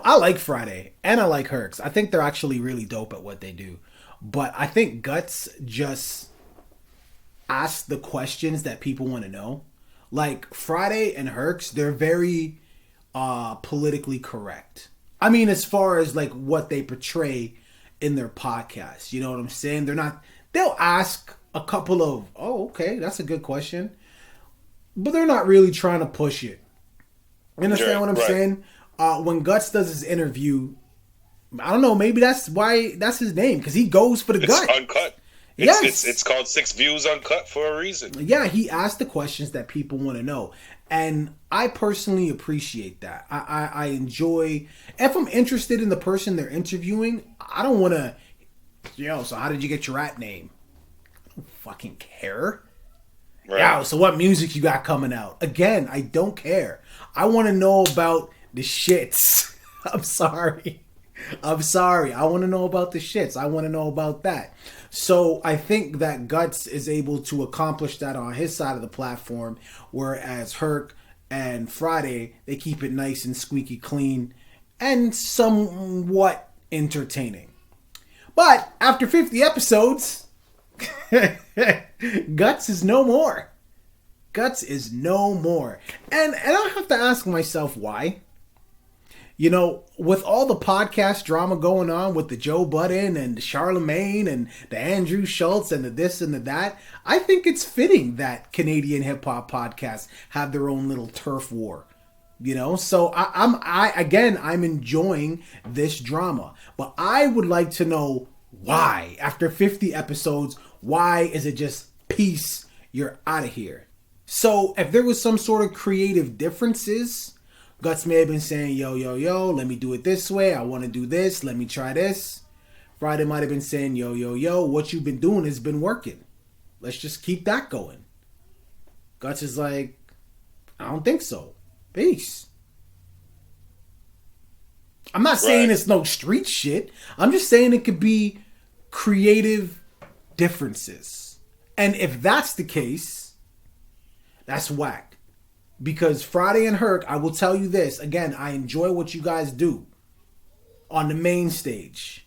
I like Friday and I like Herx. I think they're actually really dope at what they do. But I think Guts just asks the questions that people want to know. Like Friday and Herx, they're very politically correct. I mean, as far as like what they portray in their podcast, you know what I'm saying? They're not. They'll ask a couple of, oh, okay, that's a good question, but they're not really trying to push it. You understand what I'm Right. saying? When Guts does his interview, I don't know, maybe that's why that's his name because he goes for the It's gut. uncut. It's Yes, called Six Views Uncut for a reason. yeah, he asked the questions that people want to know, and I personally appreciate that. I enjoy if I'm interested in the person they're interviewing. I don't want to, so how did you get your rap name? I don't fucking care. Right. Yo, so what music you got coming out? Again, I don't care. I want to know about the shits. I'm sorry. I'm sorry. I want to know about the shits. I want to know about that. So I think that Guts is able to accomplish that on his side of the platform, whereas Herc and Friday, they keep it nice and squeaky clean and somewhat entertaining. But after 50 episodes, Guts is no more. Guts is no more. And I have to ask myself why. With all the podcast drama going on with the Joe Budden and the Charlemagne and the Andrew Schultz and the this and the that, I think it's fitting that Canadian hip hop podcasts have their own little turf war. So I'm enjoying this drama, but I would like to know why after 50 episodes, why is it just peace? You're out of here. So if there was some sort of creative differences, Guts may have been saying, yo, yo, yo, let me do it this way. I want to do this. Let me try this. Friday might have been saying, yo, yo, yo, what you've been doing has been working. Let's just keep that going. Guts is like, I don't think so. Peace. I'm not saying Right. it's no street shit. I'm just saying it could be creative differences. And if that's the case, that's whack. Because Friday and Herc, I will tell you this again, I enjoy what you guys do on the main stage,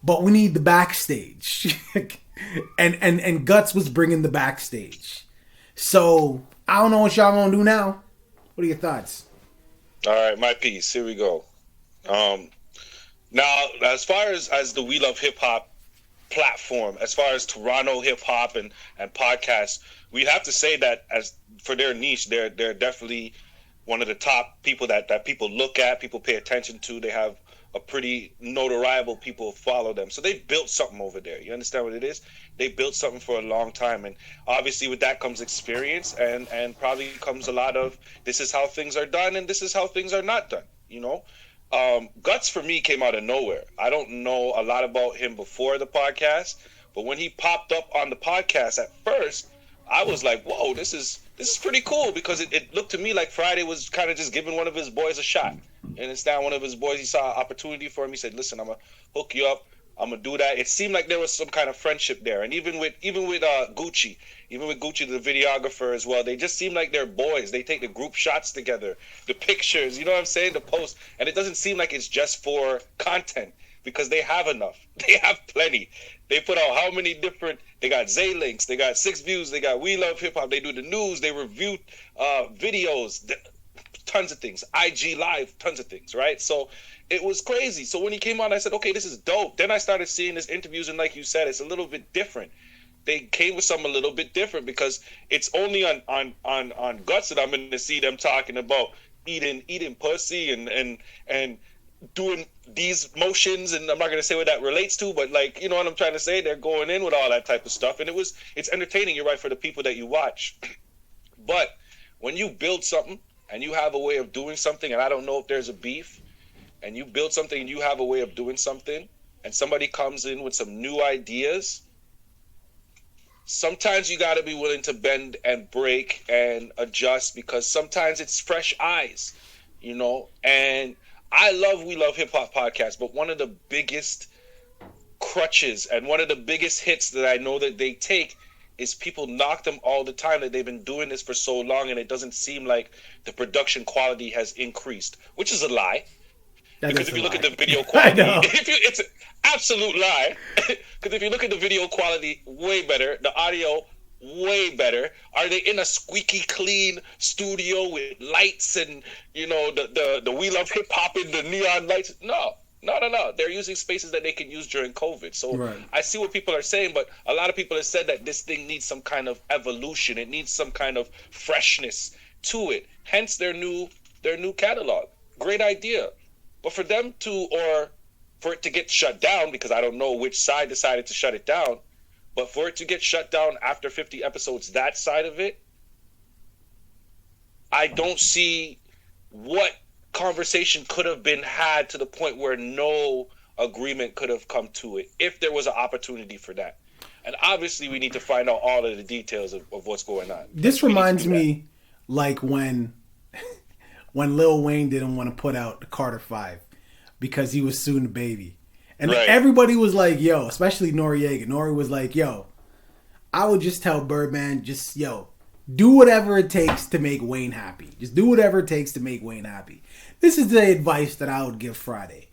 but we need the backstage, and Guts was bringing the backstage. So I don't know what y'all gonna do now. What are your thoughts? All right, my piece. Here we go. Um, Now, as far as the We Love Hip Hop platform, as far as Toronto hip hop and podcasts, we'd have to say that as for their niche, they're definitely one of the top people that people look at, people pay attention to. They have a pretty notoriable people follow them. So they built something over there. You understand what it is? They built something for a long time. And obviously with that comes experience and probably comes a lot of this is how things are done and this is how things are not done, you know? Guts for me came out of nowhere. I don't know a lot about him before the podcast, but when he popped up on the podcast at first, I was like, "Whoa, this is pretty cool," because it looked to me like Friday was kind of just giving one of his boys a shot. And it's now one of his boys. He saw an opportunity for him. He said, "Listen, I'm gonna hook you up. I'm gonna do that." It seemed like there was some kind of friendship there, and even with Gucci, even with Gucci, the videographer as well, they just seem like they're boys. They take the group shots together, the pictures, you know what I'm saying, the post, and it doesn't seem like it's just for content because they have enough. They have plenty. They put out how many different? They got Zay Links, they got Six Views, they got We Love Hip Hop. They do the news, they review videos. Tons of things, IG Live, tons of things, right? So it was crazy. So when he came on, I said, okay, this is dope. Then I started seeing his interviews, and like you said, it's a little bit different. They came with something a little bit different because it's only on Guts that I'm going to see them talking about eating pussy and doing these motions, and I'm not going to say what that relates to, but like, you know what I'm trying to say? They're going in with all that type of stuff, and it's entertaining, you're right, for the people that you watch. But when you build something and you have a way of doing something, and I don't know if there's a beef, and you build something and you have a way of doing something, and somebody comes in with some new ideas, sometimes you got to be willing to bend and break and adjust because sometimes it's fresh eyes, you know? And I love We Love Hip Hop podcast, but one of the biggest crutches and one of the biggest hits that I know that they take is people knock them all the time that they've been doing this for so long and it doesn't seem like the production quality has increased, which is a lie. That because is if a you look at lie. the video I quality, know. it's an absolute lie. Because if you look at the video quality, way better. The audio, way better. Are they in a squeaky clean studio with lights and the We Love Hip Hop in the neon lights? No. No. They're using spaces that they can use during COVID. So Right. I see what people are saying, but a lot of people have said that this thing needs some kind of evolution. It needs some kind of freshness to it. Hence their new catalog. Great idea. But for them for it to get shut down, because I don't know which side decided to shut it down, but for it to get shut down after 50 episodes, that side of it, I don't see what conversation could have been had to the point where no agreement could have come to it if there was an opportunity for that. And obviously we need to find out all of the details of what's going on. This reminds me like when Lil Wayne didn't want to put out the Carter 5 because he was suing the baby. And Right. everybody was like, yo, especially Noriega. Nori was like, yo, I would just tell Birdman, just, yo, do whatever it takes to make Wayne happy. Just do whatever it takes to make Wayne happy. This is the advice that I would give Friday.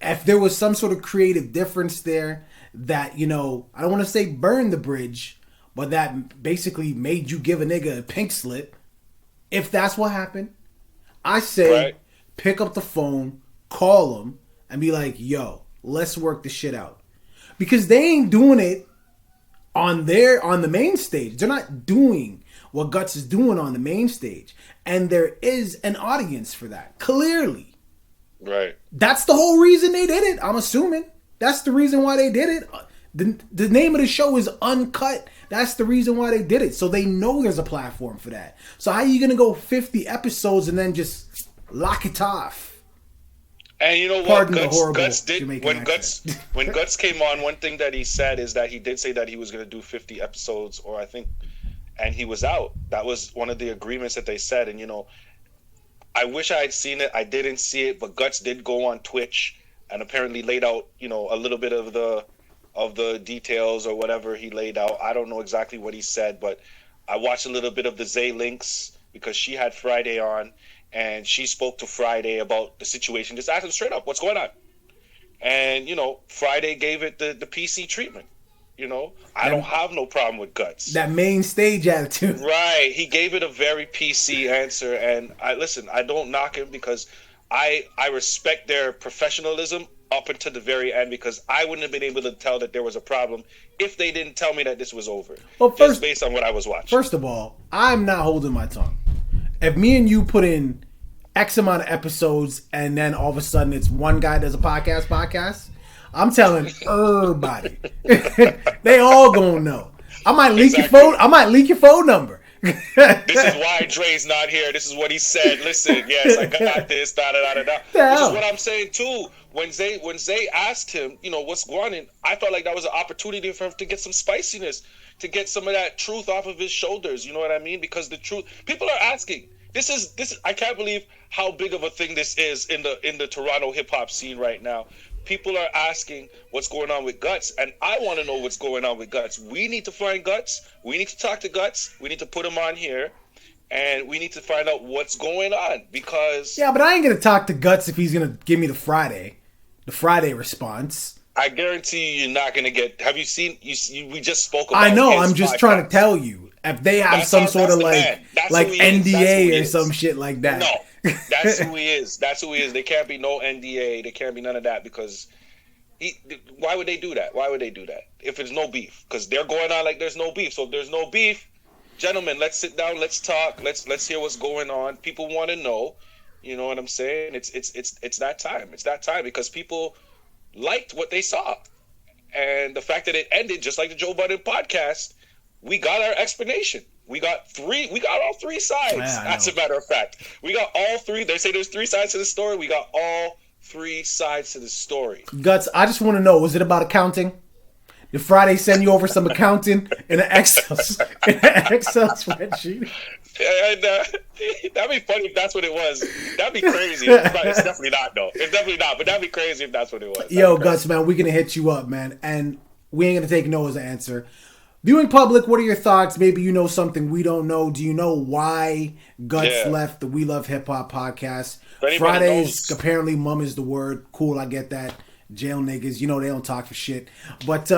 If there was some sort of creative difference there that, I don't want to say burn the bridge, but that basically made you give a nigga a pink slip. If that's what happened, I say Right. pick up the phone, call him, and be like, yo, let's work this shit out. Because they ain't doing it on the main stage. They're not doing what Guts is doing on the main stage. And there is an audience for that. Clearly. Right. That's the whole reason they did it, I'm assuming. That's the reason why they did it. The name of the show is Uncut. That's the reason why they did it. So they know there's a platform for that. So how are you going to go 50 episodes and then just lock it off? And you know what? Pardon the horrible Guts did Jamaican when accent. when Guts came on. One thing that he said is that he did say that he was going to do 50 episodes, or I think, and he was out. That was one of the agreements that they said. And I wish I had seen it. I didn't see it, but Guts did go on Twitch and apparently laid out, a little bit of the details or whatever he laid out. I don't know exactly what he said, but I watched a little bit of the Zay Links because she had Friday on. And she spoke to Friday about the situation. Just asked him straight up, what's going on? And, Friday gave it the PC treatment. I don't have no problem with Guts. That main stage attitude. Right. He gave it a very PC answer. And I don't knock him because I respect their professionalism up until the very end, because I wouldn't have been able to tell that there was a problem if they didn't tell me that this was over. Well, just based on what I was watching. First of all, I'm not holding my tongue. If me and you put in X amount of episodes and then all of a sudden it's one guy does a podcast, I'm telling everybody. They all gonna know. I might leak your phone. I might leak your phone number. This is why Dre's not here. This is what he said. Listen, yes, I got this. Da da da da. This is what I'm saying too. When Zay asked him, what's going on, I felt like that was an opportunity for him to get some spiciness, to get some of that truth off of his shoulders. You know what I mean? Because the truth, people are asking. This is. I can't believe how big of a thing this is in the Toronto hip hop scene right now. People are asking what's going on with Guts, and I want to know what's going on with Guts. We need to find Guts. We need to talk to Guts. We need to put him on here, and we need to find out what's going on, because yeah, but I ain't gonna talk to Guts if he's gonna give me the Friday response. I guarantee you're not gonna get. Have you seen? We just spoke about. I know. his I'm just podcast. trying to tell you if they have some sort of like NDA or some shit like that. No. That's who he is. That's who he is. There can't be no NDA. There can't be none of that, because why would they do that? Why would they do that if there's no beef? Because they're going on like there's no beef. So if there's no beef, gentlemen, let's sit down. Let's talk. Let's hear what's going on. People want to know. You know what I'm saying? It's that time. It's that time, because people liked what they saw, and the fact that it ended just like the Joe Budden podcast, we got our explanation. We got all three sides. As a matter of fact, we got all three. They say there's three sides to the story. We got all three sides to the story. Guts, I just want to know, was it about accounting? Did Friday send you over some accounting in an Excel spreadsheet? That'd be funny if that's what it was. That'd be crazy. It's definitely not, though. It's definitely not. But that'd be crazy if that's what it was. Yo, Guts, man, we're gonna hit you up, man, and we ain't gonna take no as an answer. Viewing public, what are your thoughts? Maybe you know something we don't know. Do you know why Guts left the We Love Hip Hop podcast? Fridays, apparently, mum is the word. Cool, I get that. Jail niggas, you know they don't talk for shit. But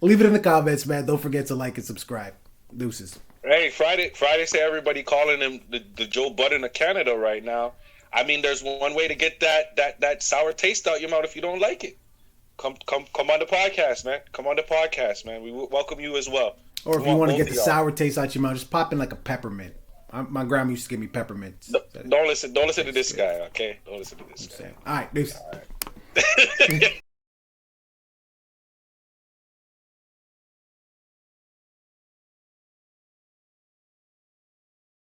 leave it in the comments, man. Don't forget to like and subscribe. Deuces. Hey, Friday say everybody calling him the Joe Budden of Canada right now. I mean, there's one way to get that sour taste out your mouth if you don't like it. Come on the podcast, man. Come on the podcast, man. We welcome you as well. Or if you want to get the sour taste out your mouth, just pop in like a peppermint. My grandma used to give me peppermints. Don't listen to this guy, okay? Don't listen to this guy. All right, deuces. All right.